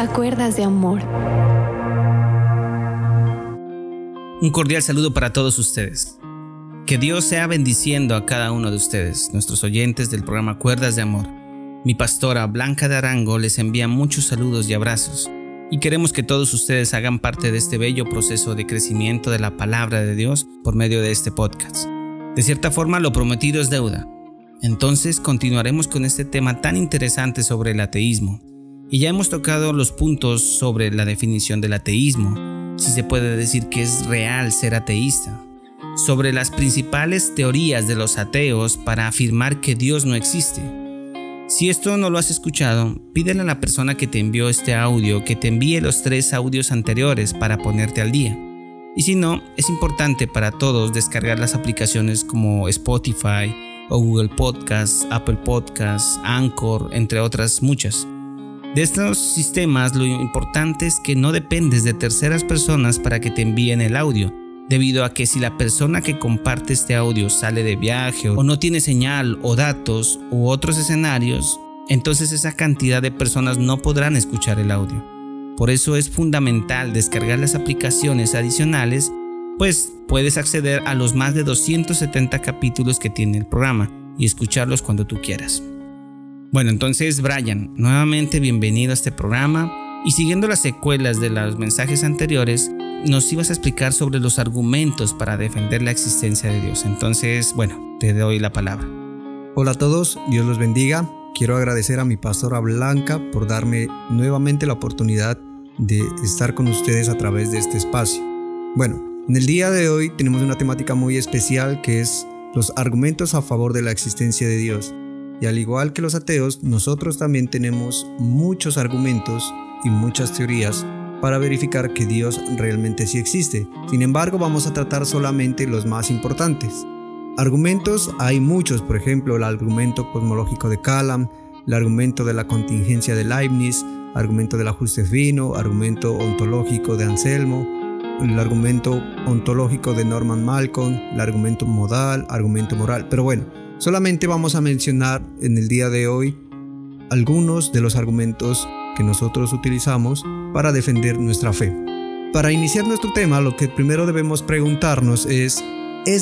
a Cuerdas de Amor. Un cordial saludo para todos ustedes. Que Dios sea bendiciendo a cada uno de ustedes, nuestros oyentes del programa Cuerdas de Amor. Mi pastora Blanca de Arango les envía muchos saludos y abrazos, y queremos que todos ustedes hagan parte de este bello proceso de crecimiento de la palabra de Dios por medio de este podcast. De cierta forma, lo prometido es deuda. Entonces continuaremos con este tema tan interesante sobre el ateísmo. Y ya hemos tocado los puntos sobre la definición del ateísmo, si se puede decir que es real ser ateísta, sobre las principales teorías de los ateos para afirmar que Dios no existe. Si esto no lo has escuchado, pídele a la persona que te envió este audio que te envíe los 3 audios anteriores para ponerte al día. Y si no, es importante para todos descargar las aplicaciones como Spotify o Google Podcasts, Apple Podcasts, Anchor, entre otras muchas. De estos sistemas, lo importante es que no dependes de terceras personas para que te envíen el audio, debido a que si la persona que comparte este audio sale de viaje o no tiene señal o datos u otros escenarios, entonces esa cantidad de personas no podrán escuchar el audio. Por eso es fundamental descargar las aplicaciones adicionales, pues puedes acceder a los más de 270 capítulos que tiene el programa y escucharlos cuando tú quieras. Bueno, entonces Brian, nuevamente bienvenido a este programa, y siguiendo las secuelas de los mensajes anteriores, nos ibas a explicar sobre los argumentos para defender la existencia de Dios. Entonces, bueno, te doy la palabra. Hola a todos, Dios los bendiga. Quiero agradecer a mi pastora Blanca por darme nuevamente la oportunidad de estar con ustedes a través de este espacio. Bueno, en el día de hoy tenemos una temática muy especial que es los argumentos a favor de la existencia de Dios. Y al igual que los ateos, nosotros también tenemos muchos argumentos y muchas teorías para verificar que Dios realmente sí existe. Sin embargo, vamos a tratar solamente los más importantes. Argumentos hay muchos, por ejemplo, el argumento cosmológico de Kalam, el argumento de la contingencia de Leibniz, argumento del ajuste fino, argumento ontológico de Anselmo, el argumento ontológico de Norman Malcolm, el argumento modal, argumento moral. Pero bueno, solamente vamos a mencionar en el día de hoy algunos de los argumentos que nosotros utilizamos para defender nuestra fe. Para iniciar nuestro tema, lo que primero debemos preguntarnos ¿es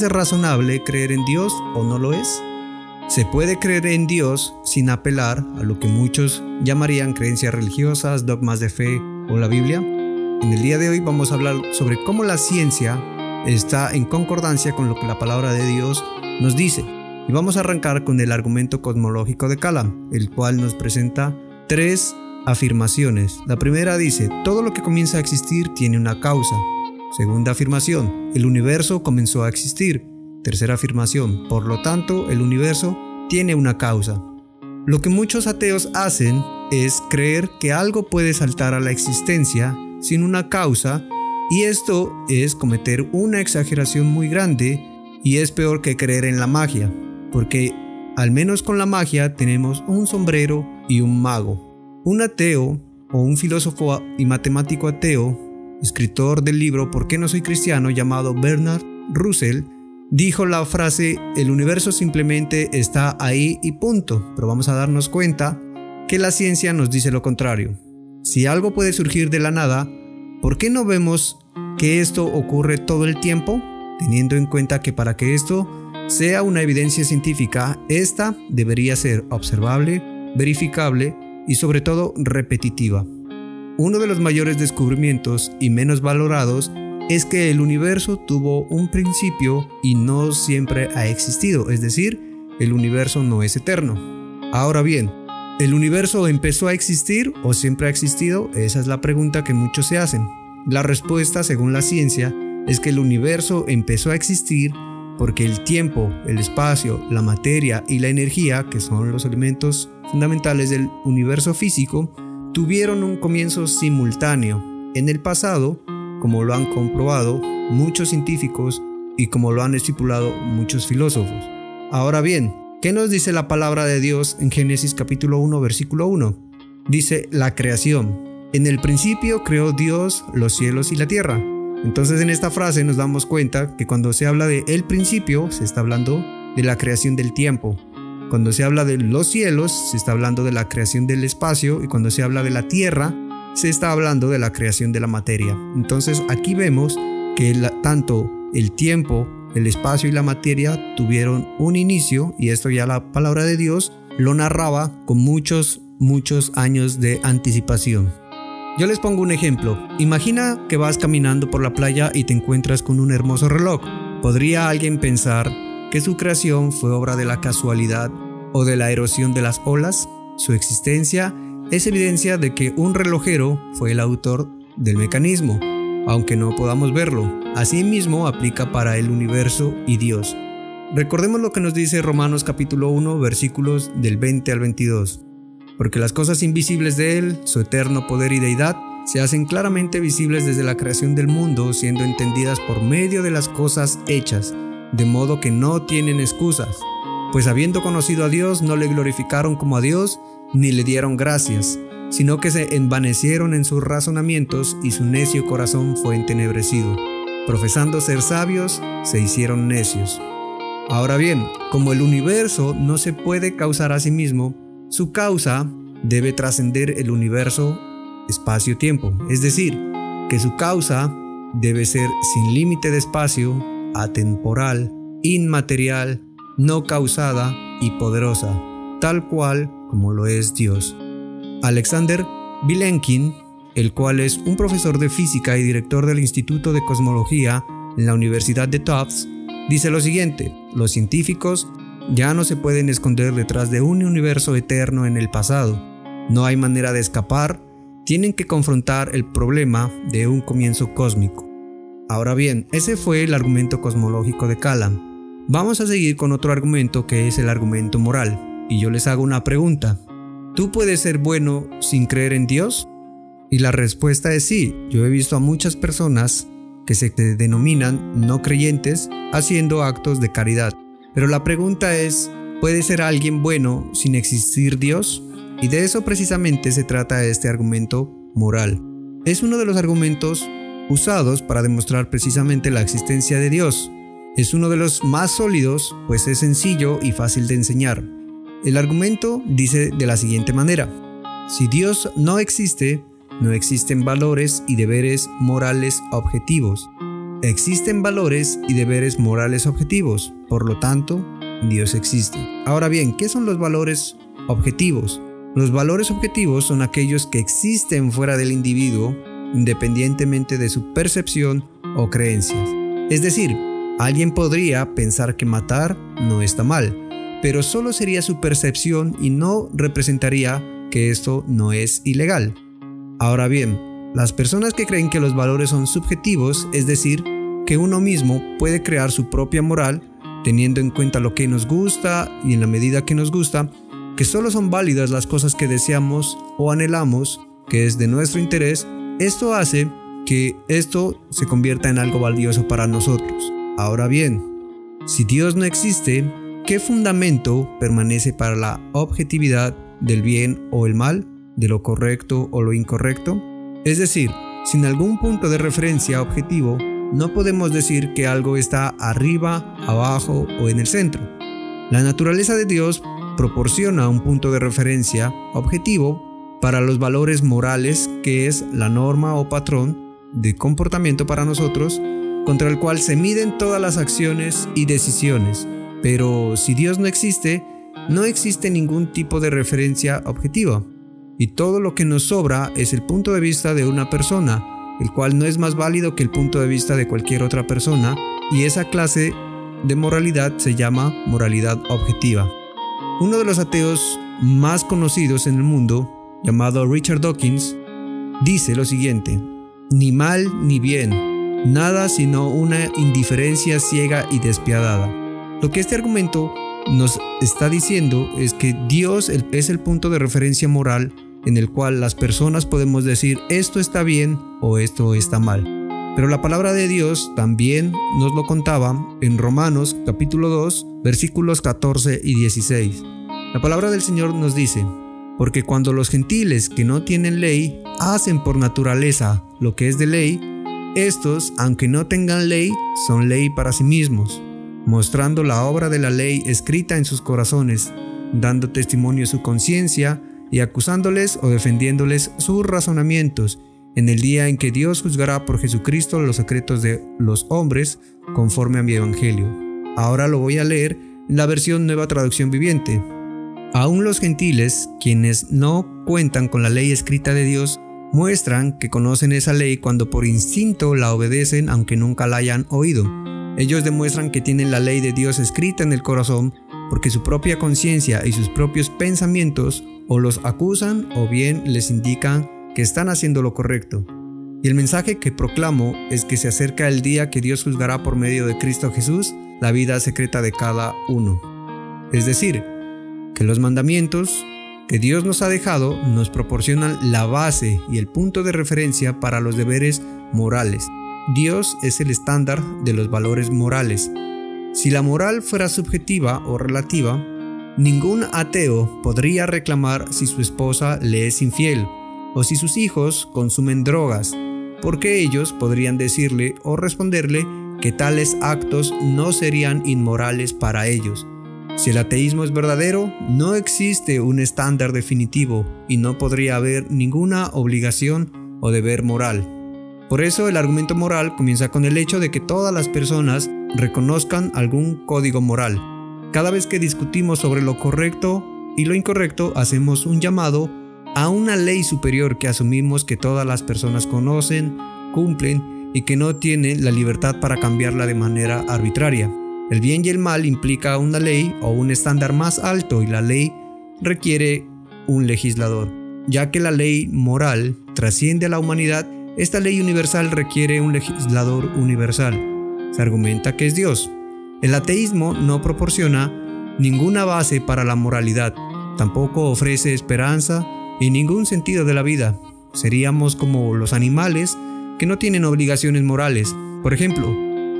razonable creer en Dios o no lo es? ¿Se puede creer en Dios sin apelar a lo que muchos llamarían creencias religiosas, dogmas de fe o la Biblia? En el día de hoy vamos a hablar sobre cómo la ciencia está en concordancia con lo que la palabra de Dios nos dice. Y vamos a arrancar con el argumento cosmológico de Kalam, el cual nos presenta 3 afirmaciones. La primera dice: todo lo que comienza a existir tiene una causa. Segunda afirmación: el universo comenzó a existir. Tercera afirmación: por lo tanto, el universo tiene una causa. Lo que muchos ateos hacen es creer que algo puede saltar a la existencia sin una causa, y esto es cometer una exageración muy grande, y es peor que creer en la magia, porque al menos con la magia tenemos un sombrero y un mago. Un ateo o un filósofo y matemático ateo, escritor del libro ¿Por qué no soy cristiano?, llamado Bernard Russell, dijo la frase: el universo simplemente está ahí y punto. Pero vamos a darnos cuenta que la ciencia nos dice lo contrario. Si algo puede surgir de la nada, ¿por qué no vemos que esto ocurre todo el tiempo? Teniendo en cuenta que para que esto sea una evidencia científica, esta debería ser observable, verificable y sobre todo repetitiva. Uno de los mayores descubrimientos y menos valorados es que el universo tuvo un principio y no siempre ha existido, es decir, el universo no es eterno. Ahora bien, ¿el universo empezó a existir o siempre ha existido? Esa es la pregunta que muchos se hacen. La respuesta, según la ciencia, es que el universo empezó a existir porque el tiempo, el espacio, la materia y la energía, que son los elementos fundamentales del universo físico, tuvieron un comienzo simultáneo en el pasado, como lo han comprobado muchos científicos y como lo han estipulado muchos filósofos. Ahora bien, ¿qué nos dice la palabra de Dios en Génesis capítulo 1, versículo 1? Dice la creación. En el principio creó Dios los cielos y la tierra. Entonces en esta frase nos damos cuenta que cuando se habla de el principio, se está hablando de la creación del tiempo. Cuando se habla de los cielos, se está hablando de la creación del espacio, y cuando se habla de la tierra, se está hablando de la creación de la materia. Entonces aquí vemos que tanto el tiempo, el espacio y la materia tuvieron un inicio, y esto ya la palabra de Dios lo narraba con muchos años de anticipación. Yo les pongo un ejemplo. Imagina que vas caminando por la playa y te encuentras con un hermoso reloj. ¿Podría alguien pensar que su creación fue obra de la casualidad o de la erosión de las olas? Su existencia es evidencia de que un relojero fue el autor del mecanismo, aunque no podamos verlo. Asimismo aplica para el universo y Dios. Recordemos lo que nos dice Romanos capítulo 1, versículos del 20 al 22. Porque las cosas invisibles de Él, su eterno poder y deidad, se hacen claramente visibles desde la creación del mundo, siendo entendidas por medio de las cosas hechas, de modo que no tienen excusas. Pues habiendo conocido a Dios, no le glorificaron como a Dios, ni le dieron gracias, sino que se envanecieron en sus razonamientos y su necio corazón fue entenebrecido. Profesando ser sabios, se hicieron necios. Ahora bien, como el universo no se puede causar a sí mismo, su causa debe trascender el universo espacio-tiempo, es decir, que su causa debe ser sin límite de espacio, atemporal, inmaterial, no causada y poderosa, tal cual como lo es Dios. Alexander Vilenkin, el cual es un profesor de física y director del Instituto de Cosmología en la Universidad de Tufts, dice lo siguiente: los científicos ya no se pueden esconder detrás de un universo eterno en el pasado. No hay manera de escapar, tienen que confrontar el problema de un comienzo cósmico. Ahora bien, ese fue el argumento cosmológico de Kalam. Vamos a seguir con otro argumento que es el argumento moral. Y yo les hago una pregunta: ¿tú puedes ser bueno sin creer en Dios? Y la respuesta es sí. Yo he visto a muchas personas que se denominan no creyentes haciendo actos de caridad. Pero la pregunta es, ¿puede ser alguien bueno sin existir Dios? Y de eso precisamente se trata este argumento moral. Es uno de los argumentos usados para demostrar precisamente la existencia de Dios. Es uno de los más sólidos, pues es sencillo y fácil de enseñar. El argumento dice de la siguiente manera: si Dios no existe, no existen valores y deberes morales objetivos. Existen valores y deberes morales objetivos, por lo tanto, Dios existe. Ahora bien, ¿qué son los valores objetivos? Los valores objetivos son aquellos que existen fuera del individuo, independientemente de su percepción o creencias. Es decir, alguien podría pensar que matar no está mal, pero solo sería su percepción y no representaría que esto no es ilegal. Ahora bien, las personas que creen que los valores son subjetivos, es decir, que uno mismo puede crear su propia moral, teniendo en cuenta lo que nos gusta y en la medida que nos gusta, que solo son válidas las cosas que deseamos o anhelamos, que es de nuestro interés, esto hace que esto se convierta en algo valioso para nosotros. Ahora bien, si Dios no existe, ¿qué fundamento permanece para la objetividad del bien o el mal, de lo correcto o lo incorrecto? Es decir, sin algún punto de referencia objetivo, no podemos decir que algo está arriba, abajo o en el centro. La naturaleza de Dios proporciona un punto de referencia objetivo para los valores morales, que es la norma o patrón de comportamiento para nosotros, contra el cual se miden todas las acciones y decisiones. Pero si Dios no existe ningún tipo de referencia objetiva. Y todo lo que nos sobra es el punto de vista de una persona, el cual no es más válido que el punto de vista de cualquier otra persona, y esa clase de moralidad se llama moralidad objetiva. Uno de los ateos más conocidos en el mundo, llamado Richard Dawkins, dice lo siguiente: ni mal ni bien, nada sino una indiferencia ciega y despiadada. Lo que este argumento nos está diciendo es que Dios es el punto de referencia moral en el cual las personas podemos decir esto está bien o esto está mal. Pero la palabra de Dios también nos lo contaba en Romanos capítulo 2, versículos 14 y 16. La palabra del Señor nos dice: porque cuando los gentiles que no tienen ley hacen por naturaleza lo que es de ley, estos, aunque no tengan ley, son ley para sí mismos, mostrando la obra de la ley escrita en sus corazones, dando testimonio su conciencia y acusándoles o defendiéndoles sus razonamientos, en el día en que Dios juzgará por Jesucristo los secretos de los hombres conforme a mi evangelio. Ahora lo voy a leer en la versión Nueva Traducción Viviente. Aún los gentiles, quienes no cuentan con la ley escrita de Dios, muestran que conocen esa ley cuando por instinto la obedecen aunque nunca la hayan oído. Ellos demuestran que tienen la ley de Dios escrita en el corazón porque su propia conciencia y sus propios pensamientos o los acusan o bien les indican que están haciendo lo correcto. Y el mensaje que proclamo es que se acerca el día que Dios juzgará por medio de Cristo Jesús la vida secreta de cada uno. Es decir, que los mandamientos que Dios nos ha dejado nos proporcionan la base y el punto de referencia para los deberes morales. Dios es el estándar de los valores morales. Si la moral fuera subjetiva o relativa, ningún ateo podría reclamar si su esposa le es infiel o si sus hijos consumen drogas, porque ellos podrían decirle o responderle que tales actos no serían inmorales para ellos. Si el ateísmo es verdadero, no existe un estándar definitivo y no podría haber ninguna obligación o deber moral. Por eso el argumento moral comienza con el hecho de que todas las personas reconozcan algún código moral. Cada vez que discutimos sobre lo correcto y lo incorrecto, hacemos un llamado a una ley superior que asumimos que todas las personas conocen, cumplen y que no tienen la libertad para cambiarla de manera arbitraria. El bien y el mal implica una ley o un estándar más alto y la ley requiere un legislador. Ya que la ley moral trasciende a la humanidad, esta ley universal requiere un legislador universal. Se argumenta que es Dios. El ateísmo no proporciona ninguna base para la moralidad, tampoco ofrece esperanza y ningún sentido de la vida. Seríamos como los animales que no tienen obligaciones morales. Por ejemplo,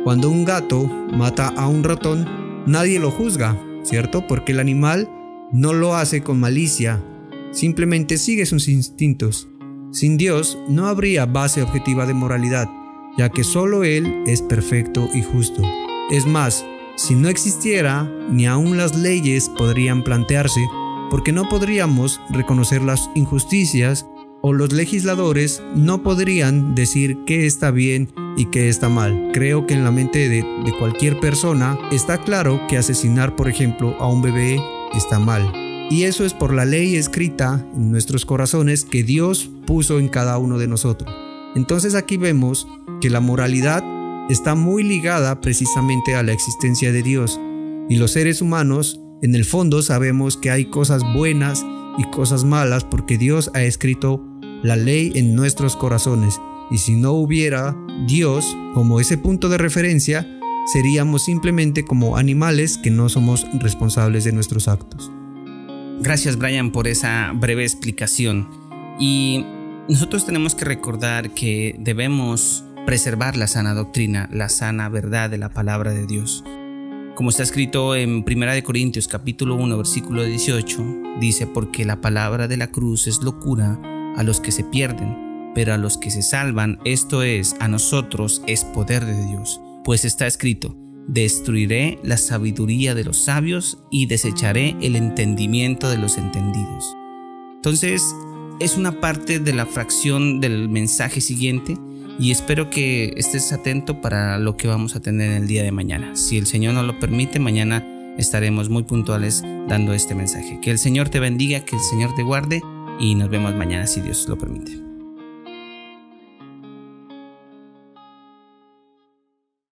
cuando un gato mata a un ratón, nadie lo juzga, ¿cierto? Porque el animal no lo hace con malicia, simplemente sigue sus instintos. Sin Dios no habría base objetiva de moralidad, ya que solo Él es perfecto y justo. Es más, si no existiera, ni aun las leyes podrían plantearse, porque no podríamos reconocer las injusticias o los legisladores no podrían decir qué está bien y qué está mal. Creo que en la mente de cualquier persona está claro que asesinar, por ejemplo, a un bebé está mal. Y eso es por la ley escrita en nuestros corazones que Dios puso en cada uno de nosotros. Entonces aquí vemos que la moralidad está muy ligada precisamente a la existencia de Dios. Y los seres humanos, en el fondo, sabemos que hay cosas buenas y cosas malas porque Dios ha escrito la ley en nuestros corazones. Y si no hubiera Dios como ese punto de referencia, seríamos simplemente como animales que no somos responsables de nuestros actos. Gracias, Brian, por esa breve explicación. Y nosotros tenemos que recordar que debemos preservar la sana doctrina, la sana verdad de la palabra de Dios. Como está escrito en 1 Corintios capítulo 1 versículo 18, dice: porque la palabra de la cruz es locura a los que se pierden, pero a los que se salvan, esto es, a nosotros, es poder de Dios. Pues está escrito: destruiré la sabiduría de los sabios y desecharé el entendimiento de los entendidos. Entonces, es una parte de la fracción del mensaje siguiente y espero que estés atento para lo que vamos a tener el día de mañana. Si el Señor nos lo permite, mañana estaremos muy puntuales dando este mensaje. Que el Señor te bendiga, que el Señor te guarde y nos vemos mañana si Dios lo permite.